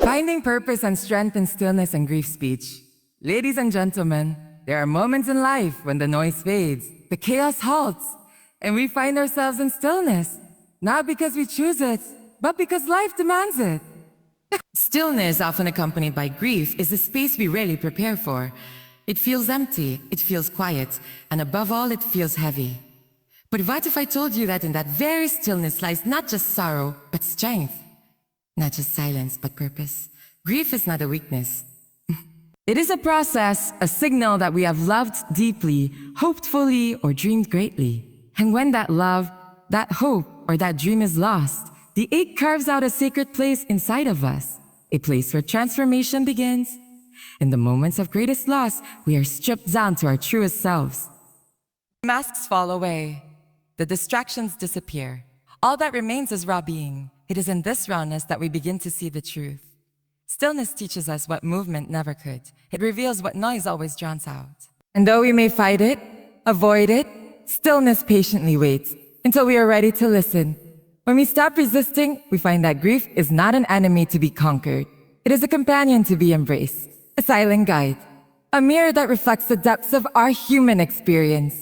Finding purpose and strength in stillness and grief speech. Ladies and gentlemen, there are moments in life when the noise fades, the chaos halts, and we find ourselves in stillness. Not because we choose it, but because life demands it. Stillness, often accompanied by grief, is a space we rarely prepare for. It feels empty, it feels quiet, and above all, it feels heavy. But what if I told you that in that very stillness lies not just sorrow, but strength? Not just silence, but purpose. Grief is not a weakness. It is a process, a signal that we have loved deeply, hoped fully, or dreamed greatly. And when that love, that hope, or that dream is lost, the ache carves out a sacred place inside of us, a place where transformation begins. In the moments of greatest loss, we are stripped down to our truest selves. Masks fall away. The distractions disappear. All that remains is raw being. It is in this rawness that we begin to see the truth. Stillness teaches us what movement never could. It reveals what noise always drowns out. And though we may fight it, avoid it, stillness patiently waits until we are ready to listen. When we stop resisting, we find that grief is not an enemy to be conquered. It is a companion to be embraced, a silent guide, a mirror that reflects the depths of our human experience.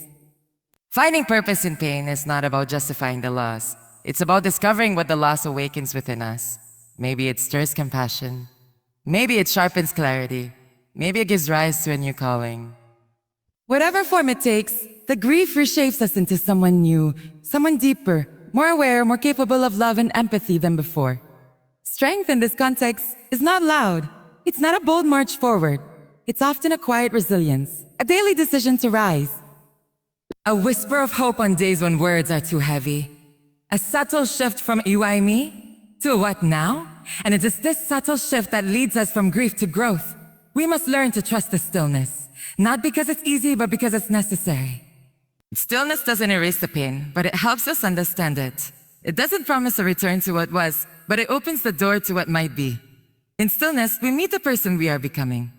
Finding purpose in pain is not about justifying the loss. It's about discovering what the loss awakens within us. Maybe it stirs compassion. Maybe it sharpens clarity. Maybe it gives rise to a new calling. Whatever form it takes, the grief reshapes us into someone new, someone deeper, more aware, more capable of love and empathy than before. Strength in this context is not loud. It's not a bold march forward. It's often a quiet resilience, a daily decision to rise. A whisper of hope on days when words are too heavy. A subtle shift from you, I, me to what now? And it is this subtle shift that leads us from grief to growth. We must learn to trust the stillness, not because it's easy, but because it's necessary. Stillness doesn't erase the pain, but it helps us understand it. It doesn't promise a return to what was, but it opens the door to what might be. In stillness, we meet the person we are becoming.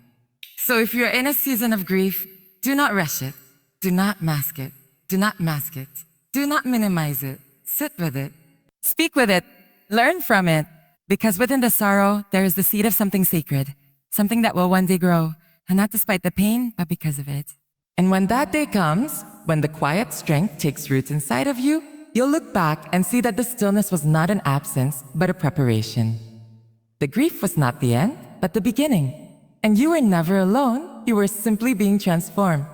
So if you're in a season of grief, do not rush it. Do not mask it. Do not mask it. Do not minimize it. Sit with it. Speak with it. Learn from it. Because within the sorrow, there is the seed of something sacred, something that will one day grow, and not despite the pain, but because of it. And when that day comes, when the quiet strength takes root inside of you, you'll look back and see that the stillness was not an absence, but a preparation. The grief was not the end, but the beginning. And you were never alone, you were simply being transformed.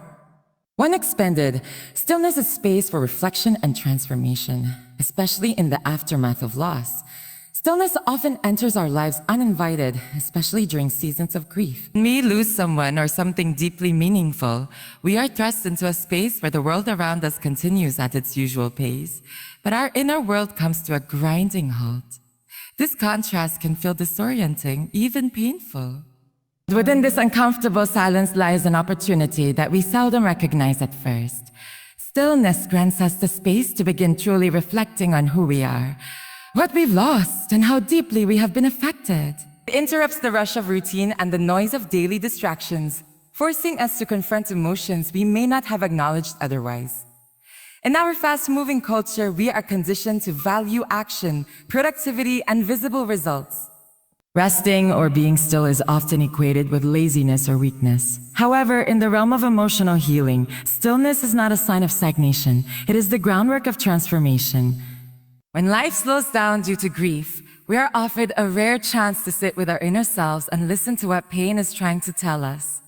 When expanded, stillness is space for reflection and transformation, especially in the aftermath of loss. Stillness often enters our lives uninvited, especially during seasons of grief. When we lose someone or something deeply meaningful, we are thrust into a space where the world around us continues at its usual pace, but our inner world comes to a grinding halt. This contrast can feel disorienting, even painful. Within this uncomfortable silence lies an opportunity that we seldom recognize at first. Stillness grants us the space to begin truly reflecting on who we are, what we've lost, and how deeply we have been affected. It interrupts the rush of routine and the noise of daily distractions, forcing us to confront emotions we may not have acknowledged otherwise. In our fast-moving culture, we are conditioned to value action, productivity, and visible results. Resting or being still is often equated with laziness or weakness. However, in the realm of emotional healing, stillness is not a sign of stagnation. It is the groundwork of transformation. When life slows down due to grief, we are offered a rare chance to sit with our inner selves and listen to what pain is trying to tell us.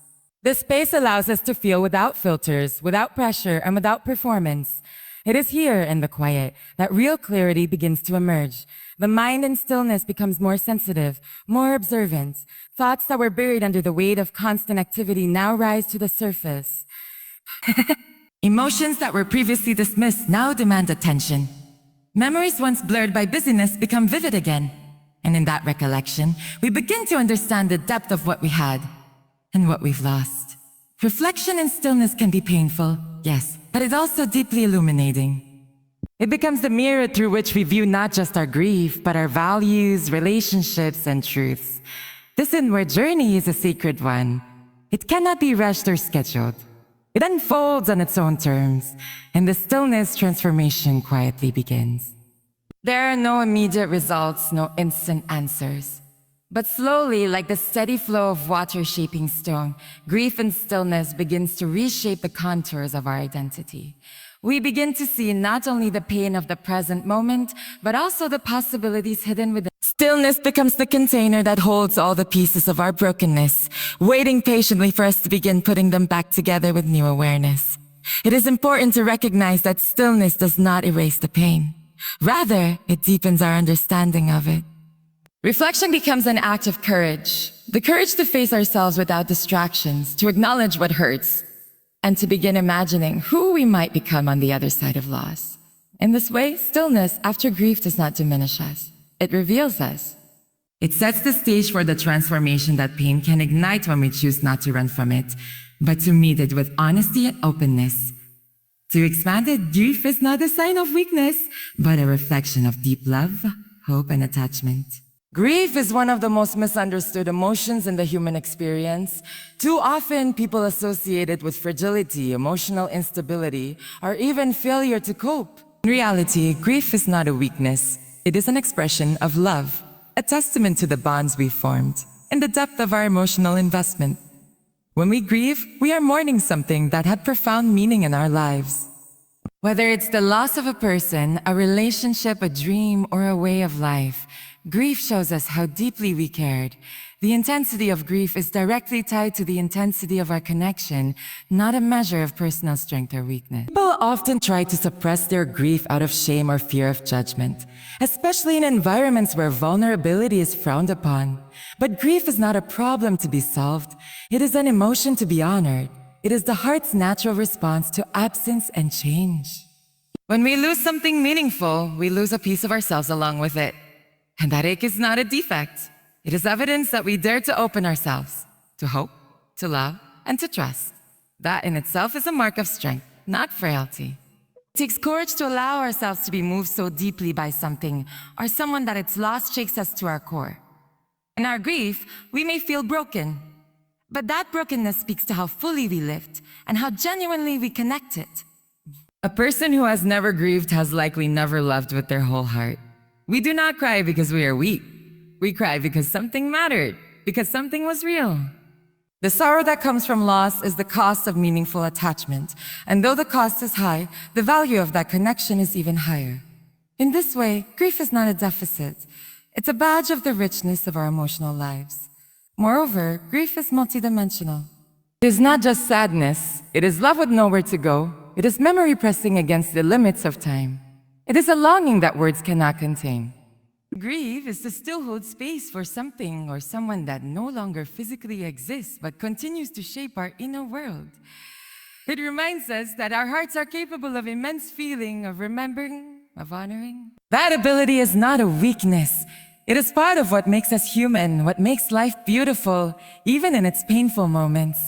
This space allows us to feel without filters, without pressure, and without performance. It is here, in the quiet, that real clarity begins to emerge. The mind in stillness becomes more sensitive, more observant. Thoughts that were buried under the weight of constant activity now rise to the surface. Emotions that were previously dismissed now demand attention. Memories once blurred by busyness become vivid again. And in that recollection, we begin to understand the depth of what we had and what we've lost. Reflection in stillness can be painful, yes, but it's also deeply illuminating. It becomes the mirror through which we view not just our grief, but our values, relationships, and truths. This inward journey is a sacred one. It cannot be rushed or scheduled. It unfolds on its own terms, and the stillness transformation quietly begins. There are no immediate results, no instant answers. But slowly, like the steady flow of water shaping stone, grief and stillness begins to reshape the contours of our identity. We begin to see not only the pain of the present moment, but also the possibilities hidden within. Stillness becomes the container that holds all the pieces of our brokenness, waiting patiently for us to begin putting them back together with new awareness. It is important to recognize that stillness does not erase the pain. Rather, it deepens our understanding of it. Reflection becomes an act of courage. The courage to face ourselves without distractions, to acknowledge what hurts, and to begin imagining who we might become on the other side of loss. In this way, stillness after grief does not diminish us. It reveals us. It sets the stage for the transformation that pain can ignite when we choose not to run from it, but to meet it with honesty and openness. To expand it, grief is not a sign of weakness, but a reflection of deep love, hope, and attachment. Grief is one of the most misunderstood emotions in the human experience. Too often, people associate it with fragility, emotional instability, or even failure to cope. In reality, grief is not a weakness. It is an expression of love, a testament to the bonds we formed, and the depth of our emotional investment. When we grieve, we are mourning something that had profound meaning in our lives. Whether it's the loss of a person, a relationship, a dream, or a way of life, grief shows us how deeply we cared. The intensity of grief is directly tied to the intensity of our connection, not a measure of personal strength or weakness. People often try to suppress their grief out of shame or fear of judgment, especially in environments where vulnerability is frowned upon. But grief is not a problem to be solved. It is an emotion to be honored. It is the heart's natural response to absence and change. When we lose something meaningful, we lose a piece of ourselves along with it. And that ache is not a defect. It is evidence that we dare to open ourselves, to hope, to love, and to trust. That in itself is a mark of strength, not frailty. It takes courage to allow ourselves to be moved so deeply by something or someone that its loss shakes us to our core. In our grief, we may feel broken, but that brokenness speaks to how fully we lived and how genuinely we connected. A person who has never grieved has likely never loved with their whole heart. We do not cry because we are weak. We cry because something mattered, because something was real. The sorrow that comes from loss is the cost of meaningful attachment, and though the cost is high, the value of that connection is even higher. In this way, grief is not a deficit. It's a badge of the richness of our emotional lives. Moreover, grief is multidimensional. It is not just sadness. It is love with nowhere to go. It is memory pressing against the limits of time. It is a longing that words cannot contain. Grieve is to still hold space for something or someone that no longer physically exists but continues to shape our inner world. It reminds us that our hearts are capable of immense feeling, of remembering, of honoring. That ability is not a weakness. It is part of what makes us human, what makes life beautiful, even in its painful moments.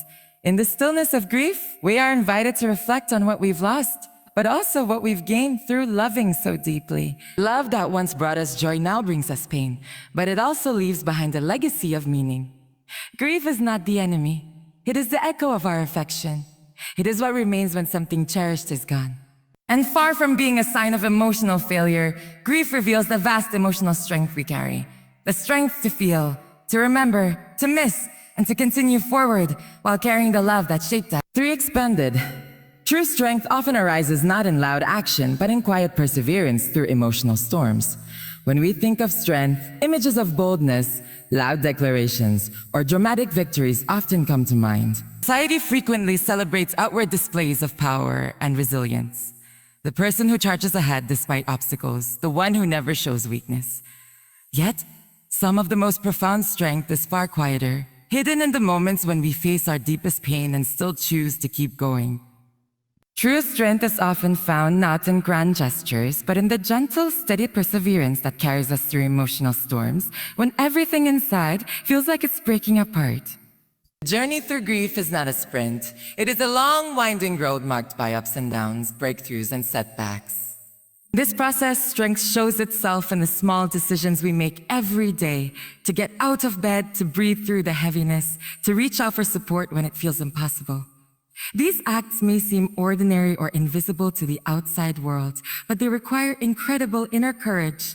In the stillness of grief, we are invited to reflect on what we've lost, but also what we've gained through loving so deeply. Love that once brought us joy now brings us pain, but it also leaves behind a legacy of meaning. Grief is not the enemy. It is the echo of our affection. It is what remains when something cherished is gone. And far from being a sign of emotional failure, grief reveals the vast emotional strength we carry. The strength to feel, to remember, to miss, and to continue forward while carrying the love that shaped us. 3 expanded. True strength often arises not in loud action, but in quiet perseverance through emotional storms. When we think of strength, images of boldness, loud declarations, or dramatic victories often come to mind. Society frequently celebrates outward displays of power and resilience. The person who charges ahead despite obstacles, the one who never shows weakness. Yet, some of the most profound strength is far quieter, hidden in the moments when we face our deepest pain and still choose to keep going. True strength is often found not in grand gestures, but in the gentle, steady perseverance that carries us through emotional storms when everything inside feels like it's breaking apart. The journey through grief is not a sprint. It is a long, winding road marked by ups and downs, breakthroughs, and setbacks. This process, strength shows itself in the small decisions we make every day to get out of bed, to breathe through the heaviness, to reach out for support when it feels impossible. These acts may seem ordinary or invisible to the outside world, but they require incredible inner courage.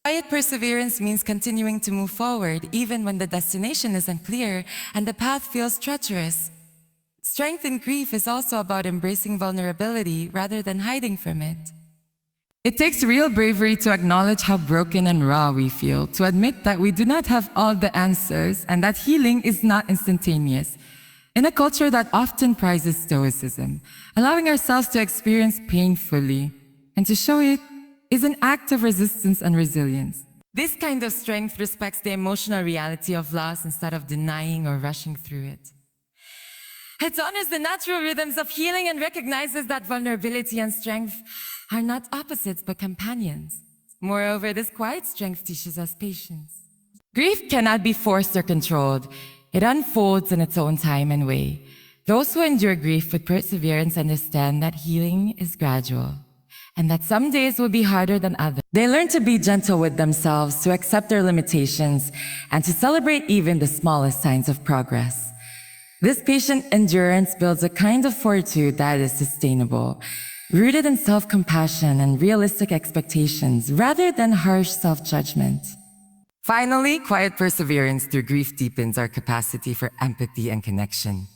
Quiet perseverance means continuing to move forward even when the destination is unclear and the path feels treacherous. Strength in grief is also about embracing vulnerability rather than hiding from it. It takes real bravery to acknowledge how broken and raw we feel, to admit that we do not have all the answers and that healing is not instantaneous. In a culture that often prizes stoicism, allowing ourselves to experience pain fully and to show it is an act of resistance and resilience. This kind of strength respects the emotional reality of loss instead of denying or rushing through it. It honors the natural rhythms of healing and recognizes that vulnerability and strength are not opposites but companions. Moreover, this quiet strength teaches us patience. Grief cannot be forced or controlled. It unfolds in its own time and way. Those who endure grief with perseverance understand that healing is gradual and that some days will be harder than others. They learn to be gentle with themselves, to accept their limitations, and to celebrate even the smallest signs of progress. This patient endurance builds a kind of fortitude that is sustainable, rooted in self-compassion and realistic expectations rather than harsh self-judgment. Finally, quiet perseverance through grief deepens our capacity for empathy and connection.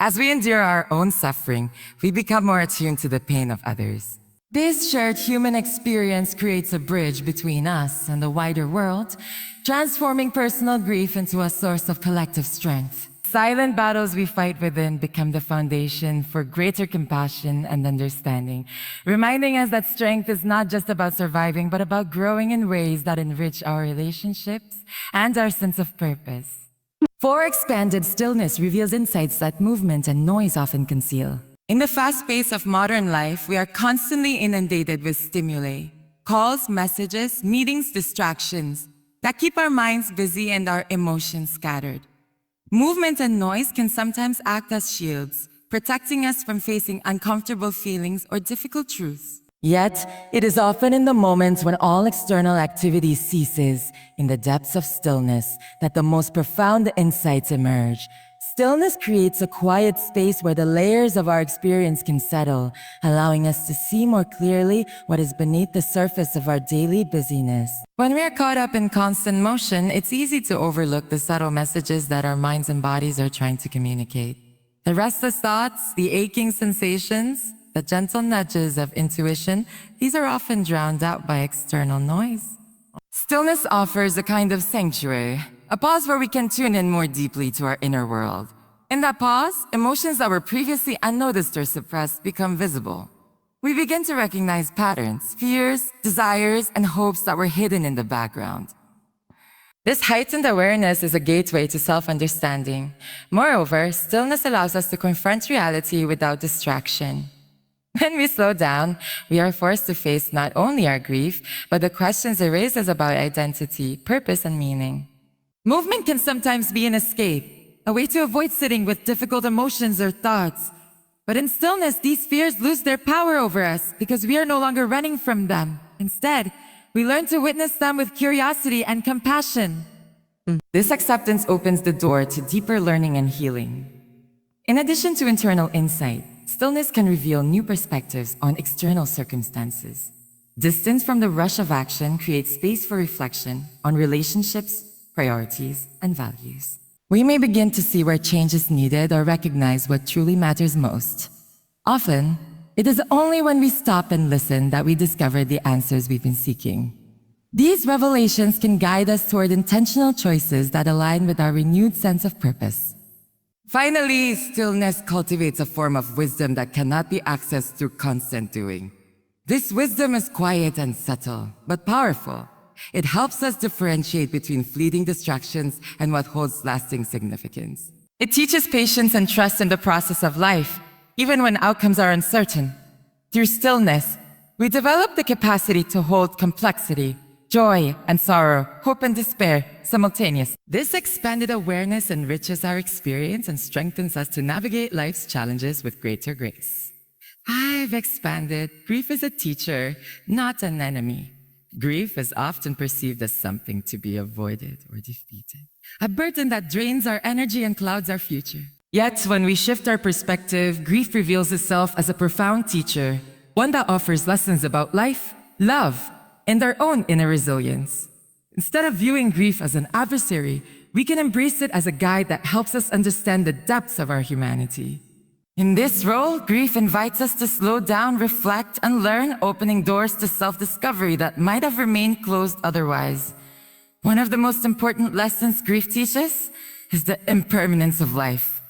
As we endure our own suffering, we become more attuned to the pain of others. This shared human experience creates a bridge between us and the wider world, transforming personal grief into a source of collective strength. Silent battles we fight within become the foundation for greater compassion and understanding, reminding us that strength is not just about surviving, but about growing in ways that enrich our relationships and our sense of purpose. For expanded stillness reveals insights that movement and noise often conceal. In the fast pace of modern life, we are constantly inundated with stimuli, calls, messages, meetings, distractions that keep our minds busy and our emotions scattered. Movement and noise can sometimes act as shields, protecting us from facing uncomfortable feelings or difficult truths. Yet, it is often in the moments when all external activity ceases, in the depths of stillness, that the most profound insights emerge. Stillness creates a quiet space where the layers of our experience can settle, allowing us to see more clearly what is beneath the surface of our daily busyness. When we are caught up in constant motion, it's easy to overlook the subtle messages that our minds and bodies are trying to communicate. The restless thoughts, the aching sensations, the gentle nudges of intuition, these are often drowned out by external noise. Stillness offers a kind of sanctuary, a pause where we can tune in more deeply to our inner world. In that pause, emotions that were previously unnoticed or suppressed become visible. We begin to recognize patterns, fears, desires, and hopes that were hidden in the background. This heightened awareness is a gateway to self-understanding. Moreover, stillness allows us to confront reality without distraction. When we slow down, we are forced to face not only our grief, but the questions it raises about identity, purpose, and meaning. Movement can sometimes be an escape, a way to avoid sitting with difficult emotions or thoughts. But in stillness, these fears lose their power over us because we are no longer running from them. Instead, we learn to witness them with curiosity and compassion. This acceptance opens the door to deeper learning and healing. In addition to internal insight, stillness can reveal new perspectives on external circumstances. Distance from the rush of action creates space for reflection on relationships, priorities, and values. We may begin to see where change is needed or recognize what truly matters most. Often, it is only when we stop and listen that we discover the answers we've been seeking. These revelations can guide us toward intentional choices that align with our renewed sense of purpose. Finally, stillness cultivates a form of wisdom that cannot be accessed through constant doing. This wisdom is quiet and subtle, but powerful. It helps us differentiate between fleeting distractions and what holds lasting significance. It teaches patience and trust in the process of life, even when outcomes are uncertain. Through stillness, we develop the capacity to hold complexity, joy and sorrow, hope and despair simultaneously. This expanded awareness enriches our experience and strengthens us to navigate life's challenges with greater grace. I've expanded. Grief is a teacher, not an enemy. Grief is often perceived as something to be avoided or defeated, a burden that drains our energy and clouds our future. Yet, when we shift our perspective, grief reveals itself as a profound teacher, one that offers lessons about life, love, and our own inner resilience. Instead of viewing grief as an adversary, we can embrace it as a guide that helps us understand the depths of our humanity. In this role, grief invites us to slow down, reflect, and learn, opening doors to self-discovery that might have remained closed otherwise. One of the most important lessons grief teaches is the impermanence of life.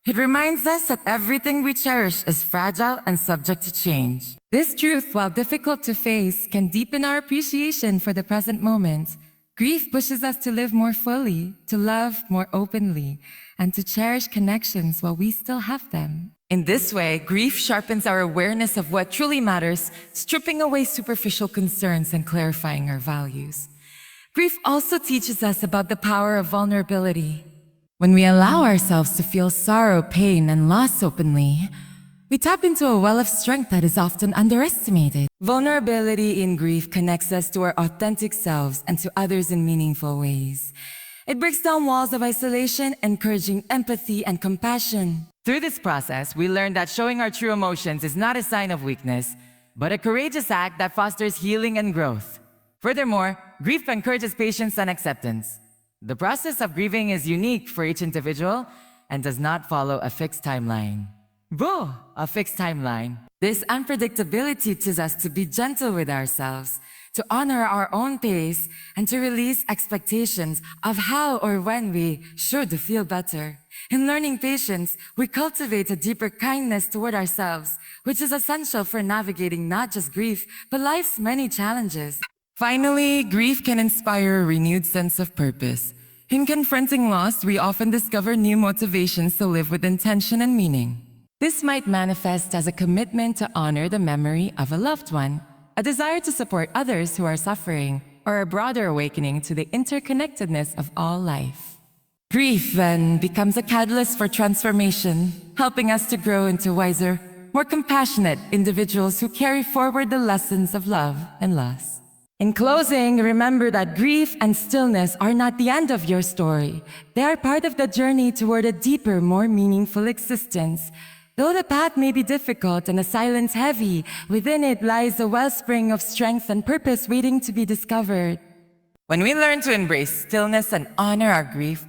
It reminds us that everything we cherish is fragile and subject to change. This truth, while difficult to face, can deepen our appreciation for the present moment. Grief pushes us to live more fully, to love more openly, and to cherish connections while we still have them. In this way, grief sharpens our awareness of what truly matters, stripping away superficial concerns and clarifying our values. Grief also teaches us about the power of vulnerability. When we allow ourselves to feel sorrow, pain, and loss openly, we tap into a well of strength that is often underestimated. Vulnerability in grief connects us to our authentic selves and to others in meaningful ways. It breaks down walls of isolation, encouraging empathy and compassion. Through this process, we learn that showing our true emotions is not a sign of weakness, but a courageous act that fosters healing and growth. Furthermore, grief encourages patience and acceptance. The process of grieving is unique for each individual and does not follow a fixed timeline. A fixed timeline. This unpredictability teaches us to be gentle with ourselves, to honor our own pace, and to release expectations of how or when we should feel better. In learning patience, we cultivate a deeper kindness toward ourselves, which is essential for navigating not just grief, but life's many challenges. Finally, grief can inspire a renewed sense of purpose. In confronting loss, we often discover new motivations to live with intention and meaning. This might manifest as a commitment to honor the memory of a loved one, a desire to support others who are suffering, or a broader awakening to the interconnectedness of all life. Grief then becomes a catalyst for transformation, helping us to grow into wiser, more compassionate individuals who carry forward the lessons of love and loss. In closing, remember that grief and stillness are not the end of your story. They are part of the journey toward a deeper, more meaningful existence. Though the path may be difficult and the silence heavy, within it lies a wellspring of strength and purpose waiting to be discovered. When we learn to embrace stillness and honor our grief,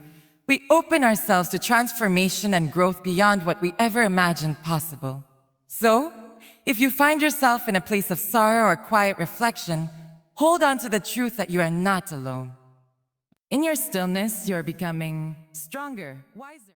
we open ourselves to transformation and growth beyond what we ever imagined possible. So, if you find yourself in a place of sorrow or quiet reflection, hold on to the truth that you are not alone. In your stillness, you are becoming stronger, wiser.